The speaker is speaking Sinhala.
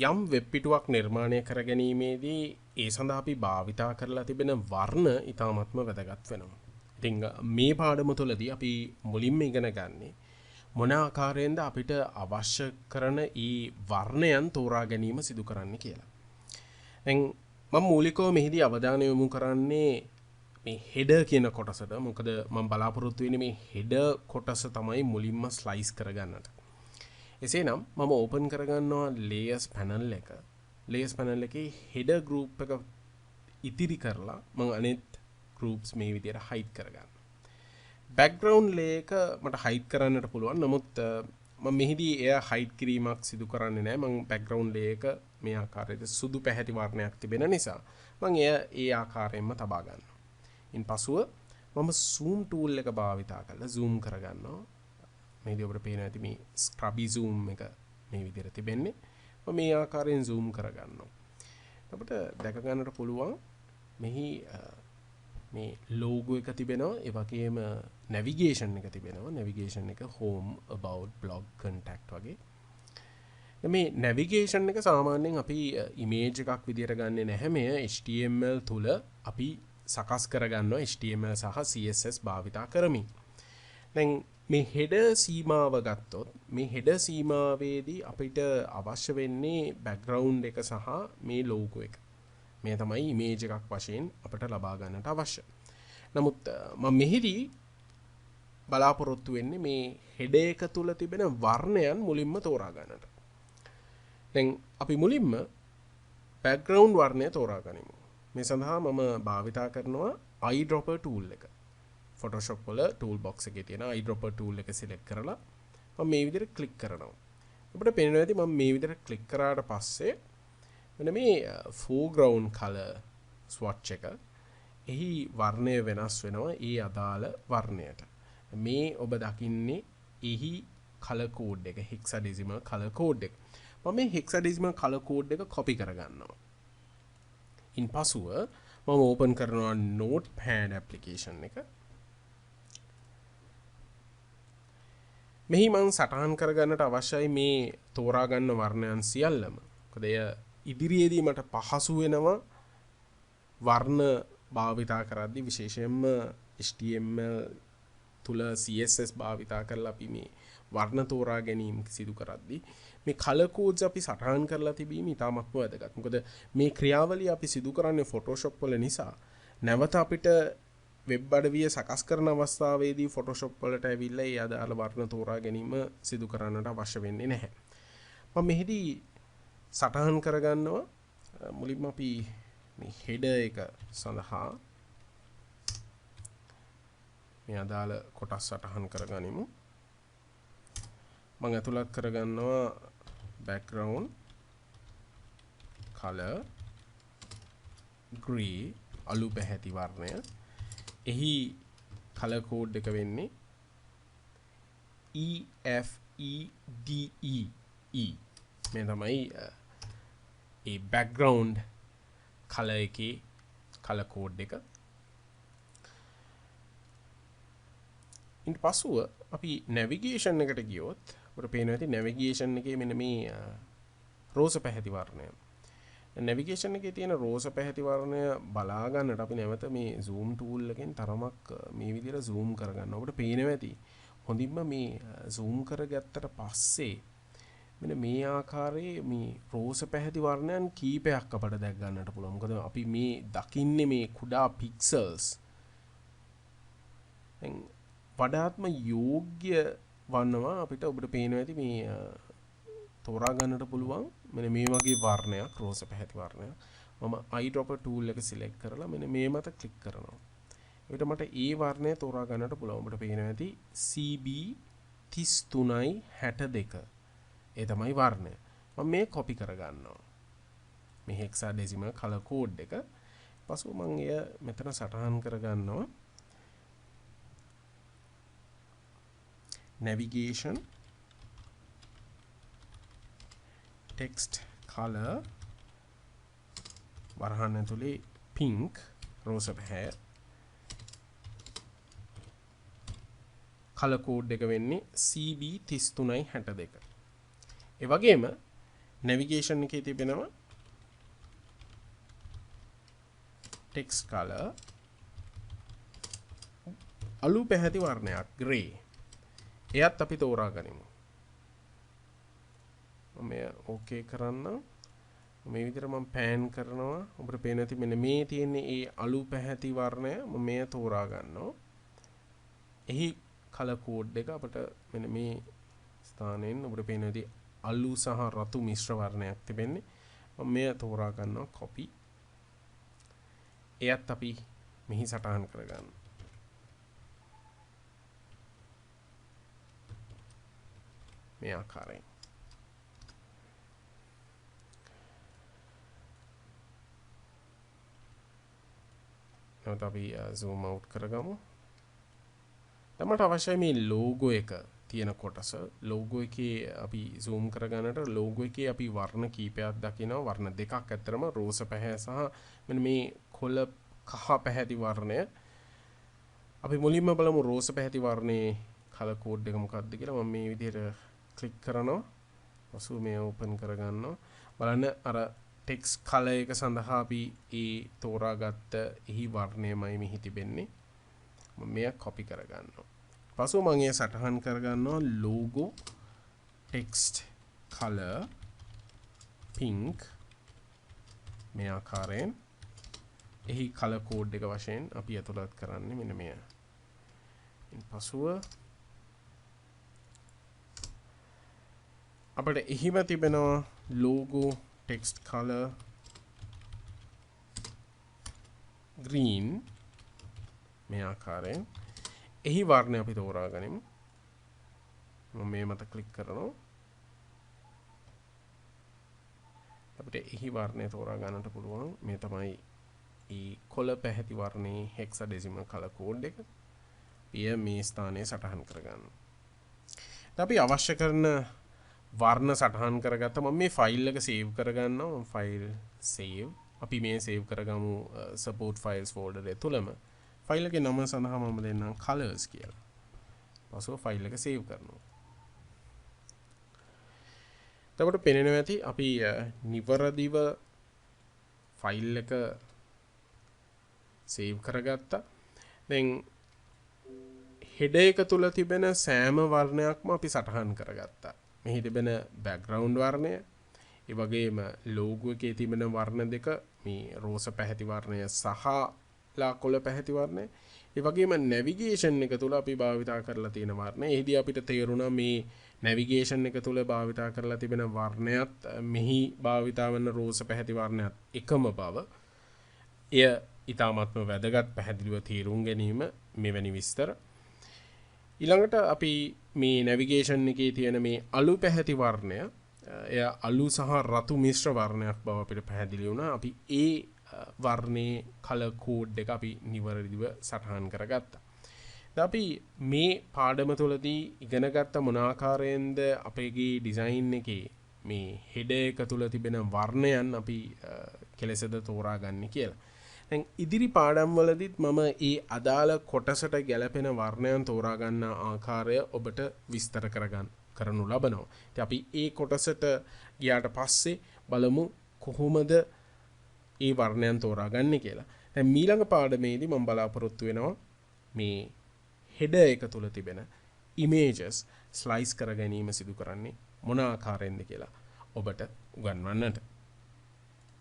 යම් වෙබ් පිටුවක් නිර්මාණය කර ගැනීමේදී ඒ සඳහා අපි භාවිතා කරලා තිබෙන වර්ණ ඉතාමත්ම වැදගත් වෙනවා. ඉතින් මේ පාඩම තුළදී අපි මුලින්ම ඉගෙන ගන්නේ මොන ආකාරයෙන්ද අපිට අවශ්‍ය කරන ඊ වර්ණයන් තෝරා ගැනීම සිදු කරන්න කියලා. දැන් මම මූලිකව මෙහිදී අවධානය යොමු කරන්නේ මේ හෙඩර් කියන කොටසට. මොකද මම බලාපොරොත්තු වෙන්නේ මේ හෙඩර් කොටස තමයි මුලින්ම ස්ලයිස් කරගන්නට. එසේනම් මම ඕපන් කරගන්නවා ලේයර්ස් පැනල් එක. ලේයර්ස් පැනල් එකේ හෙඩර් ගෲප් එක ඉතිරි කරලා මම අනෙත් ගෲප්ස් මේ විදිහට හයිඩ් කරගන්නවා. බෑග්ග්‍රවුන්ඩ් ලේයර් එක මට හයිඩ් කරන්නට පුළුවන්. නමුත් මම මෙහිදී එය හයිඩ් කිරීමක් සිදු කරන්නේ නැහැ. මම බෑග්ග්‍රවුන්ඩ් ලේයර් එක මේ ආකාරයට සුදු පැහැති වර්ණයක් තිබෙන නිසා මම එය ඒ ආකාරයෙන්ම තබා ගන්නවා. ඉන්පසුව මම zoom tool එක භාවිතා කරලා zoom කරගන්නවා. මේදී ඔබට පේනවා ඇති මේ scrubby zoom එක මේ විදිහට තිබෙන්නේ. මම මේ ආකාරයෙන් zoom කරගන්නවා. අපිට දැක ගන්නට පුළුවන් මෙහි මේ logo එක තිබෙනවා. ඒ වගේම navigation එක තිබෙනවා. navigation එක home, about, blog, contact වගේ. මේ navigation එක සාමාන්‍යයෙන් අපි image එකක් විදිහට ගන්නෙ නැහැ. මෙය HTML තුල අපි සකස් කරගන්නවා HTML සහ CSS භාවිතා කරමින්. දැන් මේ header සීමාව ගත්තොත් මේ header සීමාවේදී අපිට අවශ්‍ය වෙන්නේ background එක සහ මේ logo එක. මේ තමයි image එකක් වශයෙන් අපිට ලබා ගන්නට අවශ්‍ය. නමුත් මම මෙහිදී බලාපොරොත්තු වෙන්නේ මේ header එක තුල තිබෙන වර්ණයන් මුලින්ම තෝරා ගන්නට. දැන් අපි මුලින්ම background වර්ණය තෝරා ගනිමු. මේ සඳහා මම භාවිතා කරනවා eyedropper tool එක. Photoshop වල tool box එකේ තියෙන eyedropper tool එක select කරලා මම මේ විදිහට click කරනවා. අපිට පේනවා ඇති මම මේ විදිහට click කරාට පස්සේ මෙන්න මේ foreground color swatch එක එහි වර්ණය වෙනස් වෙනවා ඒ අදාළ වර්ණයට. මේ ඔබ දකින්නේ එහි color code එක hexadecimal color code එක. මම මේ hexadecimal color code එක copy කරගන්නවා. ඉන්පසුව මම ඕපන් කරනවා notepad application එක. මෙහි මම සටහන් කරගන්නට අවශ්‍යයි මේ තෝරා ගන්න වර්ණයන් සියල්ලම. මොකද එය ඉදිරියේදී මට පහසු වෙනවා වර්ණ භාවිතා කරද්දී විශේෂයෙන්ම HTML තුල CSS භාවිතා කරලා අපි මේ වර්ණ තෝරා ගැනීම සිදු කරද්දී මේ color codes අපි සටහන් කරලා තිබීම ඉතාමත්ම වැදගත්. මොකද මේ ක්‍රියාවලිය අපි සිදු කරන්නේ Photoshop වල නිසා නැවත අපිට වෙබ් අඩවිය සකස් කරන අවස්ථාවේදී Photoshop වලට ඇවිල්ලා ඒ අදාළ වර්ණ තෝරා ගැනීම සිදු කරන්නට අවශ්‍ය වෙන්නේ නැහැ. මම මෙහිදී සටහන් කරගන්නවා මුලින්ම අපි මේ header එක සඳහා මේ අදාළ කොටස් සටහන් කරගනිමු. මම අතුලත් කරගන්නවා background color grey අලු පැහැති වර්ණය. එහි color code එක වෙන්නේ EFEDE. මේ තමයි ඒ background color එකේ color code එක. ඊට පස්සෙ අපි navigation එකට ගියොත් අපිට පේනවා ඇති navigation එකේ මෙන්න මේ රෝස පැහැති වර්ණය. navigation එකේ තියෙන රෝස පැහැති වර්ණය බලා ගන්නට අපි නැවත මේ zoom tool එකෙන් තරමක් මේ විදිහට zoom කරගන්න. අපිට පේනවා ඇති හොඳින්ම මේ zoom කරගත්තට පස්සේ මෙන්න මේ ආකාරයේ මේ රෝස පැහැති වර්ණයන් කීපයක් අපට දැක් ගන්නට පුළුවන්. මොකද අපි මේ දකින්නේ මේ කුඩා pixels. දැන් වඩාත්ම යෝග්‍ය වන්නවා අපිට ඔබට පේනවා ඇති මේ තෝරා ගන්නට පුළුවන් මෙන්න මේ වගේ වර්ණයක් රෝස පැහැති වර්ණයක්. මම eyedropper tool එක select කරලා මෙන්න මේ මත click කරනවා. එවිට මට ඒ වර්ණය තෝරා ගන්නට පුළුවන්. ඔබට පේනවා ඇති CB 3362. ඒ තමයි වර්ණය. මම මේ copy කරගන්නවා. මේ hexadecimal color code එක. පසුව මම එය මෙතන සටහන් කරගන්නවා. navigation text color වරහන් ඇතුලේ pink රෝස පැහැ color code එක වෙන්නේ CB 3362. ඒ වගේම navigation එකේ තිබෙනවා text color අලු පැහැති වර්ණයක් grey. එයත් අපි තෝරා ගනිමු. මම ඕකේ කරන්න. මේ විදිහට මම pan කරනවා. ඔබට පේන ඇති මෙන්න මේ තියෙන්නේ ඒ අලු පැහැති වර්ණය. මම මේ තෝරා ගන්නවා. එහි color code එක අපිට මෙන්න මේ ස්ථානයෙන් ඔබට පේන ඇති අලු සහ රතු මිශ්‍ර වර්ණයක් තිබෙන්නේ. මම මේ තෝරා ගන්නවා copy. එයත් අපි මෙහි සටහන් කරගන්න. මේ ආකාරයෙන්. නැවත අපි zoom out කරගමු. තමට අවශ්‍යයි මේ logo එක තියෙන කොටස. logo එකේ අපි zoom කරගන්නට logo එකේ අපි වර්ණ කීපයක් දකිනවා. වර්ණ දෙකක් අතරම රෝස පැහැ සහ මෙන්න මේ කොළ කහ පැහැති වර්ණය. අපි මුලින්ම බලමු රෝස පැහැති වර්ණයේ color code එක මොකක්ද කියලා. මම මේ විදිහට click කරනවා. පසුව මේ open කරගන්නවා. බලන්න අර text color එක සඳහා අපි ඒ තෝරාගත්ත එහි වර්ණයමයි මෙහි තිබෙන්නේ. මම මෙය copy කරගන්නවා. පසුව මම ඒ සටහන් කරගන්නවා logo text color pink මේ ආකාරයෙන්. එහි color code එක වශයෙන් අපි ඇතුළත් කරන්නේ මෙන්න මෙය. ඉන් පසුව අපිට එහිම තිබෙනවා logo text color green මේ ආකාරයෙන්. එහි වර්ණය අපි තෝරා ගනිමු. මම මේ මත ක්ලික් කරනවා. අපිට එහි වර්ණය තෝරා ගන්නට පුළුවන්. මේ තමයි ඒ කොළ පැහැති වර්ණයේ hexadecimal color code එක. පිය මේ ස්ථානයේ සටහන් කරගන්න. අපි අවශ්‍ය කරන වර්ණ සටහන් කරගත්තා. මම මේ ෆයිල් එක සේව් කරගන්නවා. මම ෆයිල් සේව්. අපි මේ සේව් කරගමු support files folder එක තුලම. ෆයිල් එකේ නම සඳහා මම දෙන්නම් colors කියලා. පසුව ෆයිල් එක සේව් කරනවා. එතකොට පේනවා ඇති අපි නිවරදිව ෆයිල් එක සේව් කරගත්තා. දැන් header එක තුල තිබෙන සෑම වර්ණයක්ම අපි සටහන් කරගත්තා. මෙහි තිබෙන background වර්ණය, ඒ වගේම logo එකේ තිබෙන වර්ණ දෙක, මේ රෝස පැහැති වර්ණය සහ ලා කොළ පැහැති වර්ණය, ඒ වගේම navigation එක තුල අපි භාවිතා කරලා තියෙන වර්ණ. එහිදී අපිට තේරුණා මේ navigation එක තුල භාවිතා කරලා තිබෙන වර්ණයත් මෙහි භාවිතා වන රෝස පැහැති වර්ණයත් එකම බව. එය ඊටාත්ම වැදගත් පැහැදිලිව තේරුම් ගැනීම මෙවැනි විස්තර. ඊළඟට අපි මේ navigation එකේ තියෙන මේ අලු පැහැති වර්ණය එය අලු සහ රතු මිශ්‍ර වර්ණයක් බව අපිට පැහැදිලි වුණා. අපි ඒ වර්ණයේ color code එක අපි නිවැරදිව සටහන් කරගත්තා. දැන් අපි මේ පාඩම තුළදී ඉගෙන ගත්ත මොන ආකාරයෙන්ද අපේගේ ඩිසයින් එකේ මේ header එක තුළ තිබෙන වර්ණයන් අපි කෙලෙසද තෝරාගන්නේ කියලා. දැන් ඉදිරි පාඩම් වලදීත් මම ඒ අදාළ කොටසට ගැලපෙන වර්ණයන් තෝරා ගන්න ආකාරය ඔබට විස්තර කරනු ලබනවා. ඉතින් අපි ඒ කොටසට ගියාට පස්සේ බලමු කොහොමද ඒ වර්ණයන් තෝරාගන්නේ කියලා. දැන් ඊළඟ පාඩමේදී මම බලාපොරොත්තු වෙනවා මේ header එක තුල තිබෙන images slice කර ගැනීම සිදු කරන්නේ මොන ආකාරයෙන්ද කියලා ඔබට උගන්වන්නට.